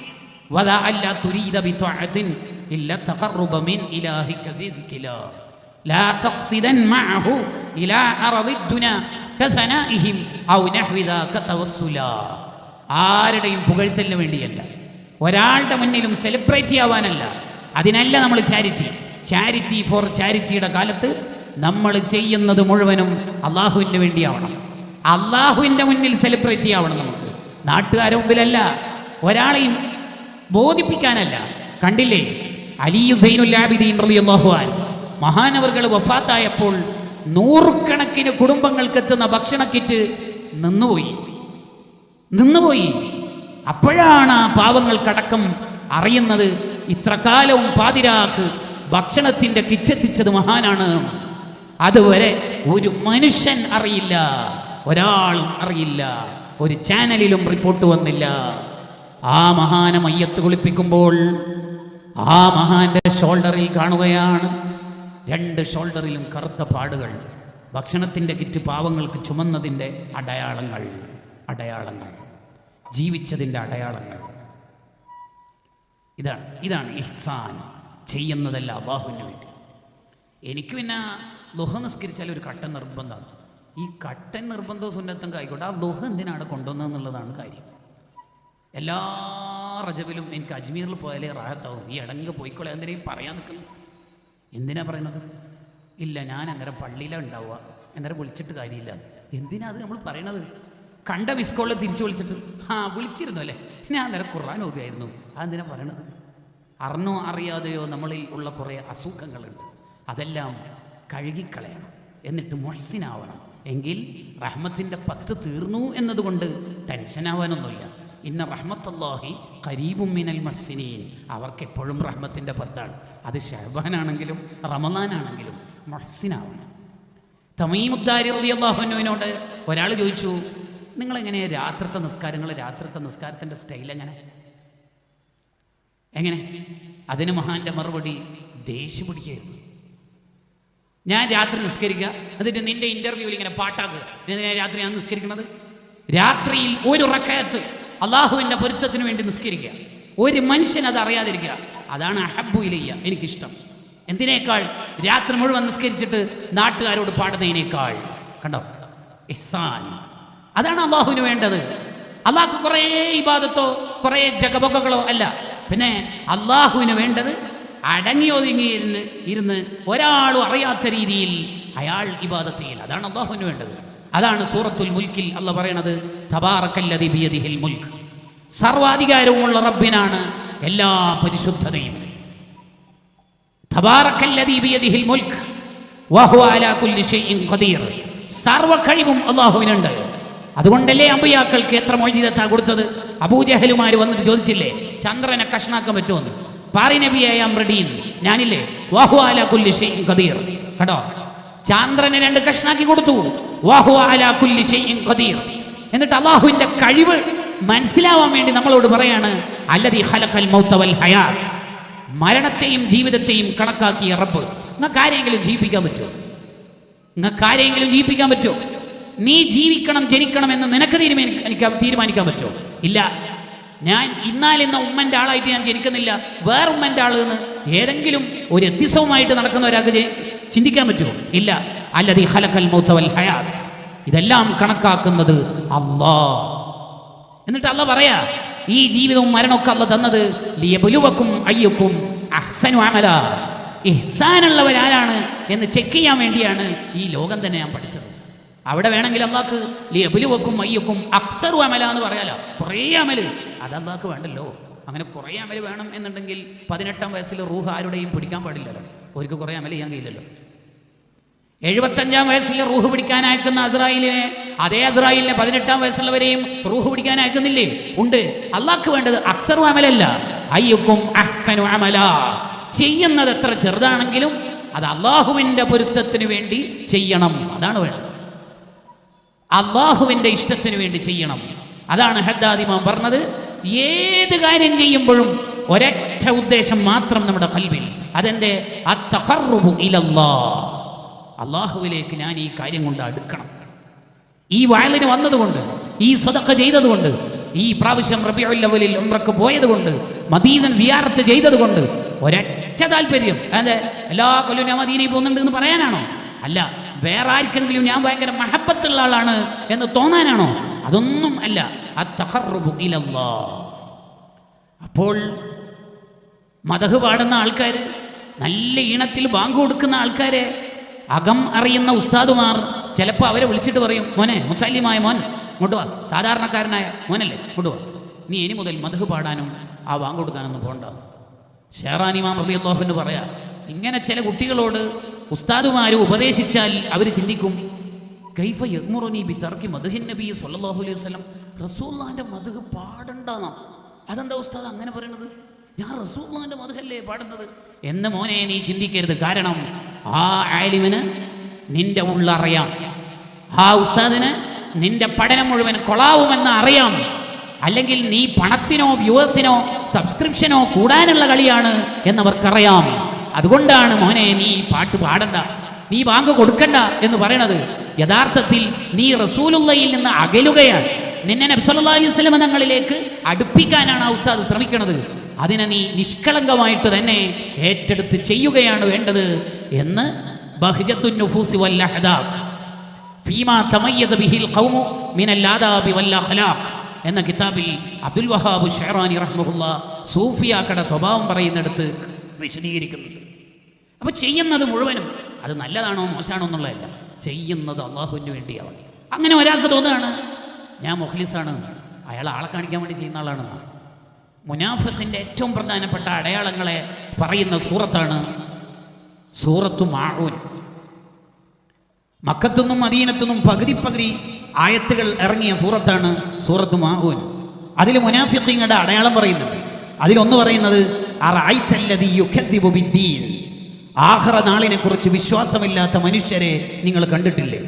വദാ അല്ലാ തുരീദ ബിത്വഅത്തിൻ ഇല്ല തഖറബ മിൻ ഇലാഹിക ദിൽകിലാ ലാ തഖ്സിദൻ മഅഹു ഇലാ അർദിദ് ദുനാ കസനാഇഹിം ഔ നഹ്വി ദാക തവസ്സുലാ. ആരുടെയും പുകഴ്ത്തലിന് വേണ്ടിയല്ല, ഒരാളുടെ മുന്നിലും സെലിബ്രേറ്റ് ചെയ്യാവാനല്ല. അതിനല്ല നമ്മൾ ചാരിറ്റി ഫോർ ചാരിറ്റിയുടെ കാലത്ത് നമ്മൾ ചെയ്യുന്നത് മുഴുവനും അള്ളാഹുവിന് വേണ്ടിയാവണം. അള്ളാഹുവിൻ്റെ മുന്നിൽ സെലിബ്രേറ്റ് ചെയ്യാവണം. നമുക്ക് നാട്ടുകാരുടെ മുമ്പിലല്ല, ഒരാളെയും ബോധിപ്പിക്കാനല്ല. കണ്ടില്ലേ, അലി സൈനുൽ ആബിദീൻ റളിയല്ലാഹു അൻഹു മഹാനവറുകൾ വഫാത്തായപ്പോൾ 100 കണക്കിന് കുടുംബങ്ങൾക്ക് എത്തുന്ന ഭക്ഷണ കിറ്റ് നിന്നുപോയി. അപ്പോഴാണ് ആ പാവങ്ങൾക്കടക്കം അറിയുന്നത്, ഇത്ര കാലവും പാതിരാക്ക് ഭക്ഷണത്തിൻ്റെ കിറ്റെത്തിച്ചത് മഹാനാണ്. അതുവരെ ഒരു മനുഷ്യൻ അറിയില്ല, ഒരാളും അറിയില്ല, ഒരു ചാനലിലും റിപ്പോർട്ട് വന്നില്ല. ആ മഹാനെ മയ്യത്ത് കുളിപ്പിക്കുമ്പോൾ ആ മഹാന്റെ ഷോൾഡറിൽ കാണുകയാണ്, 2 ഷോൾഡറിലും കറുത്ത പാടുകൾ, ഭക്ഷണത്തിൻ്റെ കിറ്റ് പാവങ്ങൾക്ക് ചുമന്നതിൻ്റെ അടയാളങ്ങൾ, ജീവിച്ചതിൻ്റെ അടയാളങ്ങൾ. ഇതാണ് ഇഹ്സാൻ. ചെയ്യുന്നതല്ല അല്ലാഹുവിന് വേണ്ടി. എനിക്ക് പിന്നെ ളുഹ നിസ്കരിച്ചാൽ ഒരു കട്ടൻ നിർബന്ധമാണ്. ഈ കട്ടൻ നിർബന്ധവും സുന്നത്തും ആയിക്കോട്ടെ, ആ ളുഹ എന്തിനാണ് കൊണ്ടുവന്നതെന്നുള്ളതാണ് കാര്യം. എല്ലാ റജബിലും എനിക്ക് അജ്മീറിൽ പോയാലേ റാഹത്താവും. ഈ ഇടങ്ങ് പോയിക്കോളെ, എന്തിനേയും പറയാൻ നിൽക്കുന്നു. എന്തിനാ പറയണത്? ഇല്ല, ഞാൻ അന്നേരം പള്ളിയിലാണ് ഉണ്ടാവുക, അന്നേരം വിളിച്ചിട്ട് കാര്യമില്ല. എന്തിനാ അത് നമ്മൾ പറയണത്? കണ്ട മിസ് കോളിൽ തിരിച്ചു വിളിച്ചിട്ട് വിളിച്ചിരുന്നു അല്ലേ, ഞാൻ അന്നേരം ഖുർആൻ ഓതുകയായിരുന്നു. അതെന്തിനാ പറയണത്? അറിഞ്ഞോ അറിയാതെയോ നമ്മളിൽ ഉള്ള കുറേ അസുഖങ്ങളുണ്ട്, അതെല്ലാം കഴുകിക്കളയണം. എന്നിട്ട് മുഹ്സിനാവണം. എങ്കിൽ റഹ്മത്തിൻ്റെ 10 തീർന്നു എന്നതുകൊണ്ട് ടെൻഷനാവാനൊന്നുമില്ല. ഇന്ന റഹ്മത്തുല്ലാഹി ഖരീബും മിനൽ മുഹ്സിനീൻ, അവർക്ക് എപ്പോഴും റഹ്മത്തിൻ്റെ 10ആണ്. അത് ശഅബാനാണെങ്കിലും റമളാനാണെങ്കിലും മുഹ്സിനാവണം. തമീമുദ്ദാരി റളിയല്ലാഹു അൻഹുവിനോട് ഒരാൾ ചോദിച്ചു, നിങ്ങളെങ്ങനെ രാത്രിത്തെ നിസ്കാരത്തിൻ്റെ സ്റ്റൈൽ എങ്ങനെ? അതിന് മഹാന്റെ മറുപടി ദേഷ്യം പിടിക്കുകയായിരുന്നു. ഞാൻ രാത്രി നിസ്കരിക്കുക, എന്നിട്ട് നിന്റെ ഇന്റർവ്യൂവിൽ ഇങ്ങനെ പാട്ടാക്കുക. എന്തിനാ രാത്രി ഞാൻ നിസ്കരിക്കുന്നത്? രാത്രിയിൽ ഒരു റക്അത്ത് അള്ളാഹുവിൻ്റെ പൊരുത്തത്തിന് വേണ്ടി നിസ്കരിക്കുക, ഒരു മനുഷ്യൻ അത് അറിയാതിരിക്കുക, അതാണ് അഹബ്ബു ഇലയ്യ, എനിക്കിഷ്ടം. എന്തിനേക്കാൾ രാത്രി മുഴുവൻ നിസ്കരിച്ചിട്ട് നാട്ടുകാരോട് പാടുന്നതിനേക്കാൾ. കണ്ടോ ഇഹ്സാൻ, അതാണ് അള്ളാഹുവിന് വേണ്ടത്. അള്ളാഹ്ക്ക് കുറേ ഇബാദത്തോ കുറേ ജഗബൊഗകളോ അല്ല. പിന്നെ അള്ളാഹുവിന് വേണ്ടത് അടങ്ങി ഒതുങ്ങി ഇരുന്ന് ഒരാളും അറിയാത്ത രീതിയിൽ അയാൾ ഇബാദത്ത് ചെയ്യൽ, അതാണ് അള്ളാഹുവിന് വേണ്ടത്. അതാണ് സൂറത്തുൽ മുൽക്കിൽ അള്ളാഹ് പറയണത്, തബാറക്കല്ലദി ബിയദിഹിൽ മുൽക്ക്, സർവാധികാരവുമുള്ള റബ്ബിനാണ് എല്ലാ പരിശുദ്ധതയും. തബാറക്കല്ലദി ബിയദിഹിൽ മുൽക്ക് വഹുവ അലാ കുല്ലി ഷൈഇൻ ഖദീർ, സർവ കഴിവും അള്ളാഹുവിനുണ്ട്. അതുകൊണ്ടല്ലേ അമ്പിയാക്കൾക്ക് എത്ര മോചിതത്താ കൊടുത്തത്? അബൂജഹലുമാര് വന്നിട്ട് ചോദിച്ചില്ലേ, ചന്ദ്രനെ കഷ്ണാക്കാൻ പറ്റുമെന്ന്? പാറി നബിയായ അമ്രഡീൻ, ഞാനില്ലേ വഹുവ അലാ കുല്ലി ഷൈഇൻ ഖദീർ. കേട്ടോ, ചന്ദ്രനെ 2 കഷ്ണാക്കി കൊടുത്തു. വഹുവ അലാ കുല്ലി ഷൈഇൻ ഖദീർ. എന്നിട്ട് അള്ളാഹുവിന്റെ കഴിവ് മനസ്സിലാവാൻ വേണ്ടി നമ്മളോട് പറയാണ്, അല്ലദീ ഖലഖൽ മൗത വൽ ഹയാത്ത്, മരണത്തെയും ജീവിതത്തെയും കണക്കാക്കിയ റബ്ബ്. നിങ്ങൾക്ക് ആരെങ്കിലും ജീവിപ്പിക്കാൻ പറ്റുമോ? നീ ജീവിക്കണം ജനിക്കണം എന്ന് നിനക്ക് തീരുമാനിക്കാൻ പറ്റുമോ? ഇല്ല. ഞാൻ ഇന്ന ഉമ്മൻ്റെ ആളായിട്ട് ഞാൻ ജനിക്കുന്നില്ല, വേറെ ഉമ്മൻ്റെ ആൾ എന്ന് ഏതെങ്കിലും ഒരു വ്യത്യസ്തവുമായിട്ട് നടക്കുന്ന ഒരാൾക്ക് ചിന്തിക്കാൻ പറ്റുമോ? ഇല്ല. അല്ലദീ ഖലഖൽ മൗത വൽ ഹയാത്ത്, ഇതെല്ലാം കണക്കാക്കുന്നത് അല്ലാഹ്. എന്നിട്ട് അല്ലാഹ് പറയാ, ഈ ജീവിതവും മരണമൊക്കെ അല്ലാഹ് തന്നത് ലിയബ്ലുവക്കും അയ്യുക്കും അഹ്സനു അമല, ഇഹ്സാനുള്ളവരാരാണ് എന്ന് ചെക്ക് ചെയ്യാൻ വേണ്ടിയാണ് ഈ ലോകം തന്നെ ഞാൻ പഠിച്ചത്. അവിടെ വേണമെങ്കിൽ അള്ളാഹ്ക്ക് ലിയബ്ലുവക്കും അയ്യുക്കും അക്സറു അമല എന്ന് പറയാലോ, കുറേ അമല്. അത് അള്ളാഹ്ക്ക് വേണ്ടല്ലോ. അങ്ങനെ കുറേ അമല് വേണം എന്നുണ്ടെങ്കിൽ 18-ാം വയസ്സിൽ റൂഹ് ആരുടെയും പിടിക്കാൻ പാടില്ലല്ലോ. അവർക്ക് കുറേ അമല് ചെയ്യാൻ കഴിയില്ലല്ലോ. 75-ാം വയസ്സിൽ റൂഹ് പിടിക്കാൻ അയക്കുന്ന അസ്രായിലിനെ, അതേ അസ്രായിലിനെ 18-ാം വയസ്സുള്ളവരെയും റൂഹ് പിടിക്കാൻ അയക്കുന്നില്ലേ? ഉണ്ട്. അള്ളാഹ്ക്ക് വേണ്ടത് അക്സറു അമലല്ല, അയ്യുക്കും അഹ്സനു അമല. ചെയ്യുന്നത് എത്ര ചെറുതാണെങ്കിലും അത് അള്ളാഹുവിൻ്റെ പൊരുത്തത്തിന് വേണ്ടി ചെയ്യണം, അതാണ് വേണ്ടത്. അള്ളാഹുവിൻ്റെ ഇഷ്ടത്തിന് വേണ്ടി ചെയ്യണം. അതാണ് ഹദ്ദാദ് ഇമാം പറഞ്ഞത്, ഏത് കാര്യം ചെയ്യുമ്പോഴും ഒരൊറ്റ ഉദ്ദേശം മാത്രം നമ്മുടെ ഖൽബിൽ, അതെന്റെ അത്തഖർറുബു ഇലല്ലാഹ്, അള്ളാഹുവിലേക്ക് ഞാൻ ഈ കാര്യം കൊണ്ട് അടുക്കണം. ഈ വയലിന് വന്നതുകൊണ്ട്, ഈ സ്വതഖ ചെയ്തതുകൊണ്ട്, ഈ പ്രാവശ്യം റബീഉൽ അവ്വലിൽ ഉംറക്ക് പോയതുകൊണ്ട്, മദീന സിയാറത്ത് ചെയ്തതുകൊണ്ട് ഒരൊറ്റ താല്പര്യം, അതെ എല്ലാ കൊല്ലവും ഞാൻ മദീനയിൽ പോകുന്നുണ്ട് എന്ന് പറയാനാണോ? അല്ല. വേറെ ആർക്കെങ്കിലും ഞാൻ ഭയങ്കര മഹബത്തുള്ള ആളാണ് എന്ന് തോന്നാനാണോ? അതൊന്നും അല്ല. അത്തഖർറുബു ഇലല്ലാഹ്. അപ്പോൾ മദഹ് പാടുന്ന ആൾക്കാർ, നല്ല ഈണത്തിൽ ബാങ്ക് കൊടുക്കുന്ന ആൾക്കാരെ അകം അറിയുന്ന ഉസ്താദുമാർ ചിലപ്പോൾ അവരെ വിളിച്ചിട്ട് പറയും, മോനെ, മുത്തല്ലിമായ മോൻ ഇങ്ങോട്ട് വാ, സാധാരണക്കാരനായ മോനല്ലേ, ഇങ്ങോട്ട് വാ, നീ ഇനി മുതൽ മദഹ് പാടാനും ആ ബാങ്ക് കൊടുക്കാനൊന്നും പോകണ്ട. ഷെഹ്റാൻ ഇമാം റളിയല്ലാഹു അൻഹു പറയാ, ഇങ്ങനെ ചില കുട്ടികളോട് ഉസ്താദുമാർ ഉപദേശിച്ചാൽ അവർ ചിന്തിക്കും, കൈഫ യഗ്മുറുനി ബി തർക്കി മദ്ഹിൻ നബി സല്ലല്ലാഹു അലൈഹി വസല്ലം, റസൂലുള്ളാഹിന്റെ മദ്ഹ് പാടണ്ടാന്നാ. അതെന്താ ഉസ്താദ് അങ്ങനെ പറയണത്? ഞാൻ റസൂലുള്ളാഹിന്റെ മദ്ഹല്ലേ പാടുന്നത് എന്ന് മോനെ നീ ചിന്തിക്കരുത്. കാരണം ആ ആലിമിന് നിന്റെ ഉള്ളറിയാം, ആ ഉസ്താദിന് നിന്റെ പഠനം മുഴുവൻ കൊളാവുമെന്ന് അറിയാം. അല്ലെങ്കിൽ നീ പണത്തിനോ വ്യൂവേഴ്സിനോ സബ്സ്ക്രിപ്ഷനോ കൂടാനുള്ള കളിയാണ് എന്നവർക്കറിയാം. അതുകൊണ്ടാണ് മോനെ നീ പാട്ട് പാടണ്ട, നീ ബാങ്ക് കൊടുക്കണ്ട എന്ന് പറയണത്. യഥാർത്ഥത്തിൽ നീ റസൂലുള്ളാഹിയിൽ നിന്ന് അകലുകയാണ്. നിന്നെ നബി സല്ലല്ലാഹു അലൈഹി വസല്ലം തങ്ങളിലേക്ക് അടുപ്പിക്കാനാണ് ആ ഉസ്താദ് ശ്രമിക്കുന്നത്. അതിനെ നീ നിഷ്കളങ്കമായിട്ട് തന്നെ ഏറ്റെടുത്ത് ചെയ്യുകയാണ് വേണ്ടത് എന്ന് ബഹ്ജത്തുൻ നുഫൂസി വൽ അഹ്ദാഖ് ഫീമാ തമയ്യസ ബിഹിൽ ഖൗമു മിനൽ ആദാബി വൽ അഖ്ലാഖ് എന്ന കിതാബിൽ അബ്ദുൽ വഹാബ് ഷെഹ്റാനി റഹ്മഹുല്ലാ സൂഫിയാക്കടെ സ്വഭാവം പറയുന്നിടത്ത് വിശദീകരിക്കുന്നുണ്ട്. അപ്പോൾ ചെയ്യുന്നത് മുഴുവനും അത് നല്ലതാണോ മോശമാണോ എന്നുള്ളതല്ല, ചെയ്യുന്നത് അള്ളാഹുവിന് വേണ്ടിയാണ്. അങ്ങനെ ഒരാൾക്ക് തോന്നുകയാണ് ഞാൻ മുഖ്ലിസാണ്, അയാൾ ആളെ കാണിക്കാൻ വേണ്ടി ചെയ്യുന്ന ആളാണെന്നാണ്. മുനാഫിഖിൻ്റെ ഏറ്റവും പ്രധാനപ്പെട്ട അടയാളങ്ങളെ പറയുന്ന സൂറത്താണ് സൂറത്തു മാഊൻ. മക്കത്തുനിന്നും മദീനത്തുനിന്നും പകുതി ആയത്തുകൾ ഇറങ്ങിയ സൂറത്താണ് സൂറത്തു മാഊൻ. അതിൽ മുനാഫിഖീങ്ങളുടെ അടയാളം പറയുന്നുണ്ട്. അതിലൊന്ന് പറയുന്നത് അറഅയ്തല്ലദീ യുകദ്ദിബു ബിദ്ദീൻ, ആഖിറ നാളിനെ കുറിച്ച് വിശ്വാസമില്ലാത്ത മനുഷ്യരെ നിങ്ങൾ കണ്ടിട്ടില്ലേ?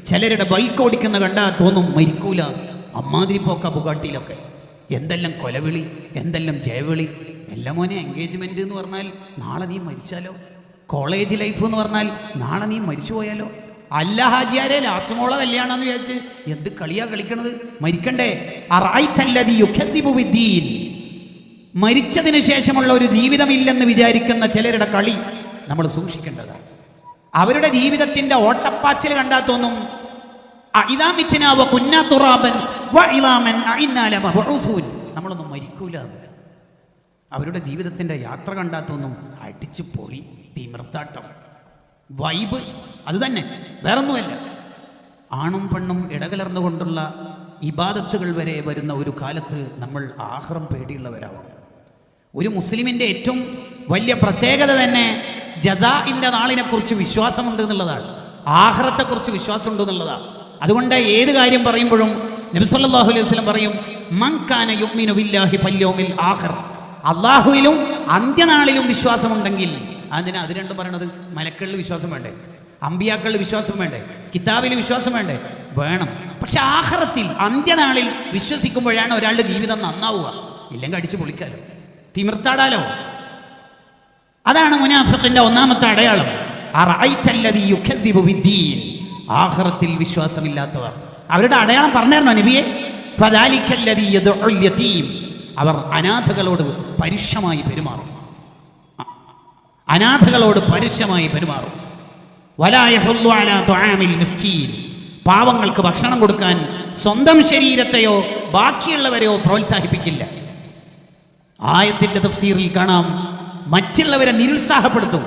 ചിലരുടെ ബൈക്ക് ഓടിക്കുന്ന കണ്ടാൽ തോന്നും മരിക്കൂല. അമ്മാതിരി പോക്ക ബുഗാട്ടിയിലൊക്കെ എന്തെല്ലാം കൊലവിളി, എന്തെല്ലാം ജയവിളി. എല്ലാം മോനെ എൻഗേജ്മെന്റ് എന്ന് പറഞ്ഞാൽ നാളെ നീ മരിച്ചാലോ, കോളേജ് ലൈഫ് എന്ന് പറഞ്ഞാൽ നാളെ നീ മരിച്ചു പോയാലോ. അല്ല ഹാജിയാരെ, ലാസ്റ്റ് മോളെ കല്യാണം എന്ന് വിചാരിച്ച് എന്ത് കളിയാ കളിക്കണത്? മരിക്കണ്ടേ? അറഅയ്തല്ലദീ യുകദ്ദിബു ബിദ്ദീൻ, മരിച്ചതിന് ശേഷമുള്ള ഒരു ജീവിതമില്ലെന്ന് വിചാരിക്കുന്ന ചിലരുടെ കളി നമ്മൾ സൂക്ഷിക്കേണ്ടതാണ്. അവരുടെ ജീവിതത്തിന്റെ ഓട്ടപ്പാച്ചിൽ കണ്ടാൽ തോന്നും ഇദാ മിത്നാ വ കുന്നാ തുറാബൻ വ ഇളാമൻ അഇന്നാ ലമബ്ഊസൂൻ, നമ്മളൊന്നും മരിക്കൂല. അവരുടെ ജീവിതത്തിന്റെ യാത്ര കണ്ടാൽ തോന്നും അടിച്ചു പൊളി, തിമിർത്താട്ടം, വൈബ്. അത് തന്നെ, വേറൊന്നുമല്ല. ആണും പെണ്ണും ഇടകലർന്നുകൊണ്ടുള്ള ഇബാദത്തുകൾ വരെ വരുന്ന ഒരു കാലത്ത് നമ്മൾ ആഖിറം പേടിയുള്ളവരാവണം. ഒരു മുസ്ലിമിൻ്റെ ഏറ്റവും വലിയ പ്രത്യേകത തന്നെ ജസാഇൻ്റെ നാളിനെ കുറിച്ച് വിശ്വാസമുണ്ട് എന്നുള്ളതാണ്, ആഖിറത്തെക്കുറിച്ച് വിശ്വാസമുണ്ട് എന്നുള്ളതാണ്. അതുകൊണ്ട് ഏത് കാര്യം പറയുമ്പോഴും നബി സല്ലല്ലാഹു അലൈഹി വസല്ലം പറയും മൻ കാന യുഅ്മിനു ബില്ലാഹി ഫൽയൗമിൽ ആഖിർ, അള്ളാഹുവിലും അന്ത്യനാളിലും വിശ്വാസമുണ്ടെങ്കിൽ. അതിനാ അത് രണ്ടും പറയണത്? മലക്കളിൽ വിശ്വാസം വേണ്ടേ? അമ്പിയാക്കളിൽ വിശ്വാസം വേണ്ടേ? കിതാബിൽ വിശ്വാസം വേണ്ടേ? വേണം. പക്ഷെ ആഖിറത്തിൽ അന്ത്യനാളിൽ വിശ്വസിക്കുമ്പോഴാണ് ഒരാളുടെ ജീവിതം നന്നാവുക. ഇല്ലെങ്കിൽ അടിച്ചു പൊളിക്കാലോ, തിമിർത്താടാലോ. അതാണ് മുനാഫിഖിന്റെ ഒന്നാമത്തെ അടയാളം. അറഅയ്തല്ലദീ യുകദ്ദിബു ബിദ്ദീൻ, ആഖിറത്തിൽ വിശ്വാസമില്ലാത്തവർ. അവരുടെ അടയാളം പറഞ്ഞായിരുന്നോ നബിയെ? ഫദാലിക്കല്ലദീ യദ്ഉൽ യതീം, അവർ അനാഥകളോട് പരുഷമായി പെരുമാറും. അനാഥകളോട് പരുഷമായി പെരുമാറും. വലാ യഹുല്ലു അലാ തുആമിൽ മിസ്കീൻ, പാവങ്ങൾക്ക് ഭക്ഷണം കൊടുക്കാൻ സ്വന്തം ശരീരത്തെയോ ബാക്കിയുള്ളവരെയോ പ്രോത്സാഹിപ്പിക്കില്ല. ആയത്തിന്റെ തഫ്സീറിൽ കാണാം മറ്റുള്ളവരെ നിരുത്സാഹപ്പെടുത്തും.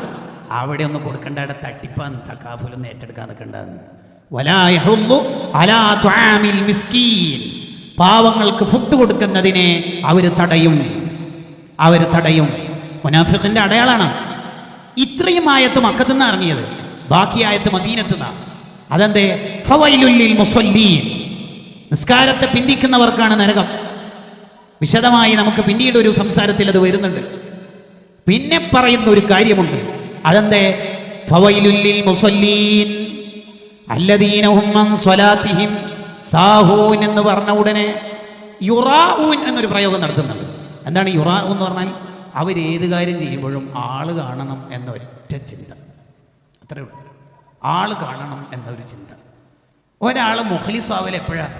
അവിടെ ഒന്ന് കൊടുക്കേണ്ട, തട്ടിപ്പാൻ തക്കാഫുലൊന്നും ഏറ്റെടുക്കാൻ നിൽക്കണ്ടെന്ന്. വലാ യഹുല്ലു അലാ തുആമിൽ മിസ്കീൻ, പാവങ്ങൾക്ക് ഫുഡ് കൊടുക്കുന്നതിനെ അവർ തടയും. മുനാഫിഖിന്റെ അടയാളാണ്. ഇത്രയും ആയത്ത് മക്കത്ത് നിന്ന് ഇറങ്ങിയത്, ബാക്കി ആയത്ത് മദീനത്ത് നിന്നാണ്. അതെന്തേ? ഫവൈലുൽ ലിൽ മുസല്ലീൻ, നിസ്കാരത്തെ പിന്തിക്കുന്നവർക്കാണ് നരകം. വിശദമായി നമുക്ക് പിന്നീട് ഒരു സംസാരത്തിൽ അത് വരുന്നുണ്ട്. പിന്നെ പറയുന്ന ഒരു കാര്യമുണ്ട്, അതെന്തേ? ഫവൈലുൽ ലിൽ മുസല്ലീൻ അല്ലദീന ഹും അൻ സ്വലാത്തിഹിം സാഹൂൻ എന്ന് പറഞ്ഞ ഉടനെ യുറാഊൻ എന്നൊരു പ്രയോഗം നടത്തുന്നുണ്ട്. എന്താണ് യുറാഊ എന്ന് പറഞ്ഞാൽ? അവരേത് കാര്യം ചെയ്യുമ്പോഴും ആള് കാണണം എന്നൊറ്റ ചിന്ത, അത്രയേ ഉള്ളൂ. ആള് കാണണം എന്നൊരു ചിന്ത. ഒരാൾ മുഖ്ലിസാവൽ എപ്പോഴാണ്?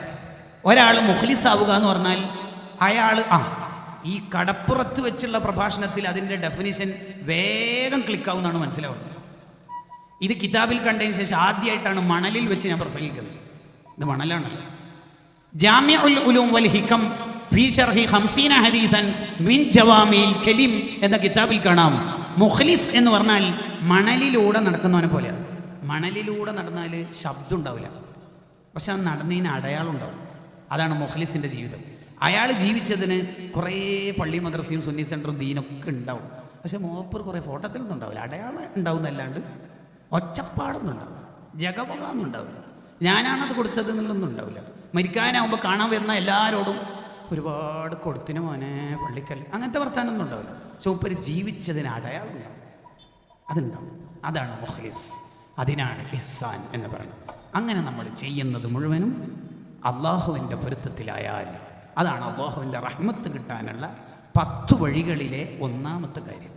ഒരാൾ മുഖ്ലിസാവുക എന്ന് പറഞ്ഞാൽ അയാൾ ഈ കടപ്പുറത്ത് വെച്ചുള്ള പ്രഭാഷണത്തിൽ അതിൻ്റെ ഡെഫിനിഷൻ വേഗം ക്ലിക്കാവുന്നതാണ് മനസ്സിലാവുന്നത്. ഇത് കിതാബിൽ കണ്ടതിന് ശേഷം ആദ്യമായിട്ടാണ് മണലിൽ വെച്ച് ഞാൻ പ്രസംഗിക്കുന്നത്. ഇത് മണലാണല്ലോ. ജാമിഉൽ ഉലൂം വൽ ഹികം ഫീ ശർഹി 50 ഹദീസൻ മിൻ ജവാമിൽ കലിം എന്ന കിതാബിൽ കാണാം, മുഖ്ലിസ് എന്ന് പറഞ്ഞാൽ മണലിലൂടെ നടക്കുന്നവനെ പോലെയാണ്. മണലിലൂടെ നടന്നാൽ ശബ്ദം ഉണ്ടാവില്ല, പക്ഷെ അത് നടന്നതിന് അടയാളം ഉണ്ടാവും. അതാണ് മുഖ്ലിസിൻ്റെ ജീവിതം. അയാൾ ജീവിച്ചതിന് കുറേ പള്ളി മദ്രസയും സുന്നി സെൻ്ററും ദീനൊക്കെ ഉണ്ടാവും, പക്ഷെ മൂപ്പർ കുറേ ഫോട്ടോത്തിലൊന്നും ഉണ്ടാവില്ല. അടയാളം ഉണ്ടാവുന്നല്ലാണ്ട് ഒച്ചപ്പാടൊന്നും ഉണ്ടാവില്ല, ജഗപൊന്നും ഉണ്ടാവില്ല, ഞാനാണത് കൊടുത്തത് എന്നുള്ളതൊന്നും ഉണ്ടാവില്ല. മരിക്കാനാവുമ്പോൾ കാണാൻ വരുന്ന എല്ലാവരോടും ഒരുപാട് കൊടുത്തിന് മോനെ പള്ളിക്കൽ അങ്ങനത്തെ വർത്താനൊന്നും ഉണ്ടാവില്ല. പക്ഷെ മൂപ്പർ ജീവിച്ചതിന് അടയാളം ഉണ്ടാവും, അതുണ്ടാവും. അതാണ് മുഖ്ലിസ്, അതിനാണ് ഇഹ്സാൻ എന്ന് പറയുന്നത്. അങ്ങനെ നമ്മൾ ചെയ്യുന്നത് മുഴുവനും അള്ളാഹുവിൻ്റെ പൊരുത്തത്തിലായാൽ അതാണ് അള്ളാഹുവിൻ്റെ റഹ്മത്ത് കിട്ടാനുള്ള 10 വഴികളിലെ ഒന്നാമത്തെ കാര്യം.